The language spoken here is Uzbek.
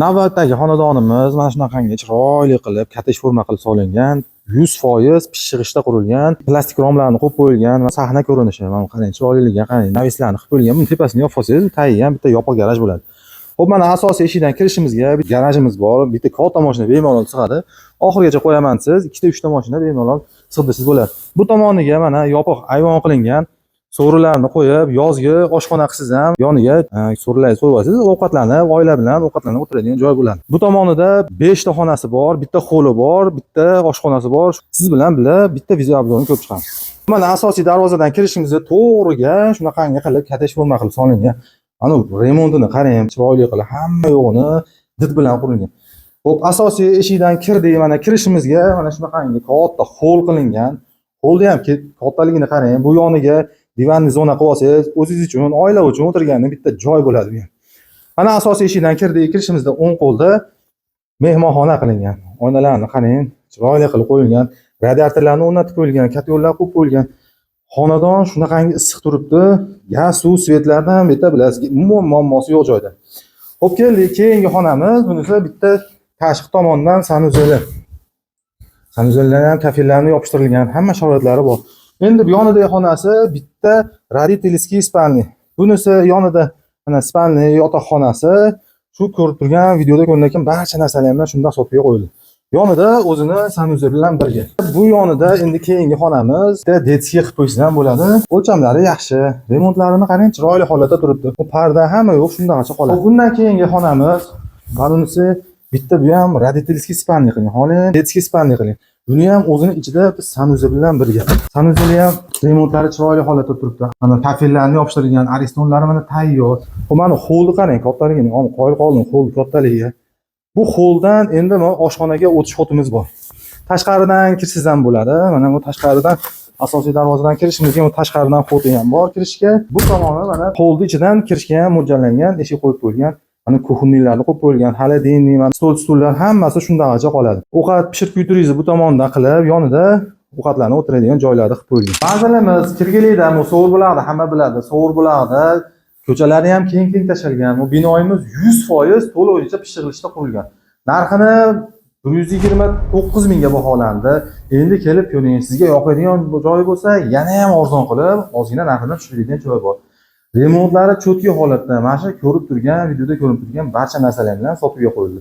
Navbatdagi xonadonimiz mana shunaqangi chiroyli qilib, kotej forma qilib solingan, 100% pishig'ishda qurilgan, plastik romlarni qo'yib qo'yilgan va sahna ko'rinishi. Mana qarang, chiroyliligiga qarang, navislarni qilib qo'yilgan. Buni tepasini yopib olsangiz, tagiga ham bitta yopiq garaj bo'ladi. Xo'p, mana asosiy eshikdan kirishimizga bitta garajimiz bor, bitta katta mashina bemalol sig'adi. Oxirigacha qo'yaman siz, ikkita 3ta mashina bemalol sig'disiz bo'ladi. Bu tomoniga mana yopiq ayvon qilingan. So'rilarni qo'yib, yozgi oshxona qilsiz ham yoniga so'rilarni so'yib olsangiz, ovqatlanib, oila bilan ovqatlanib o'tiradigan joy bo'ladi. Bu tomonida 5 ta xonasi bor, bitta holi bor, bitta oshxonasi bor. Siz bilan bitta video obzorni ko'rib chiqamiz. Mana asosiy darvozadan kirishimizda to'g'riga shunaqangi qilib kotej forma qilib solingan. Ana remontini qarang, chiroyli qilib hamma yo'g'ini did bilan qurilgan. Xo'p, asosiy eshikdan kirdik, mana kirishimizga mana shunaqangi katta hol qilingan. Holda ham kattaligini qarang, bu yoniga divanni zona qilib olsangiz, o'zingiz uchun, oila uchun o'tirganning bitta joy bo'ladi bu. Mana asosiy eshikdan kirdik, kirishimizda o'ng qo'lda mehmonxona qilingan. Oynalarni qarang, chiroyli qilib qo'yilgan, radiatorlarni o'rnatib qo'yilgan, katyonlar qo'yib qo'yilgan. Xonadon shunaqangi issiq turibdi. Gaz, suv, svetlardan bitta bilasiz, umuman muammosi yo'q joyda. Xo'p, keldik, keyingi xonamiz. Bunisi bitta tashqi tomondan sanuzel. Sanuzellar ham kafillarni yopishtirilgan, hamma sharoitlari bor. Endi bu yonidagi xonasi bitta родительский spalni. Bunisi yonida mana spalni yotoqxonasi. Shu ko'rib turgan videoda ko'rinayotgan barcha narsalar shundan sotuvga qo'yildi. Yonida o'zini sanuzel bilan birga. Bu yonida endi keyingi xonamiz detskiy qilib qo'ysa ham bo'ladi. O'lchamlari yaxshi, remontlarini qarang, chiroyli holatda turibdi. Bu parda hamma yo'q, shundaqacha qoladi. Bundan keyingi xonamiz, bunisi bitta bu ham родительский spalni qiling. Holi detskiy spalni qiling. Buni ham o'zini ichida sanuzel bilan birga. Sanuzel ham remontlari chiroyli holatda turibdi. Mana kafillarni yopishtirilgan, aristonlari mana tayyor. Mana holni qarang, kattaligini, qoyil qoldim, hol kattaligiga. Bu holdan endi mana oshxonaga o'tish xotimiz bor. Tashqaridan kirsiz ham bo'ladi. Mana bu tashqaridan asosiy darvozadan kirishimizga bu tashqaridan xoti ham bor kirishga. Bu tomoni mana holni ichidan kirishga ham mo'ljallangan, eshik qo'yib qo'yilgan. Mana kuxunliklarni qo'yib qo'yilgan, xolodilnik, mana stol-stullar hammasi shundaqacha qoladi. Ovqat pishirib kuydiringizni bu tomondan qilib, yonida ovqatlarni o'tiradigan joylarni qilib qo'yilgan. Manzilimiz Kirgilida, So'g'ir bulog'ida, hamma biladi. So'g'ir bulog'ida ko'chalari ham keng tashalgan. Bu binoyimiz 100% to'liqcha pishirilishda qurilgan. Narxini 129 mingga baholandi. Endi kelib ko'ring, sizga yoqadigan joy bo'lsa, yana ham arzon qilib, ozgina narxini tushiradigan joy bor. Remontlari cho'tki holatda, mana shu ko'rib turgan, videoda ko'rib turgan barcha narsalar bilan sotuvga qo'yildi.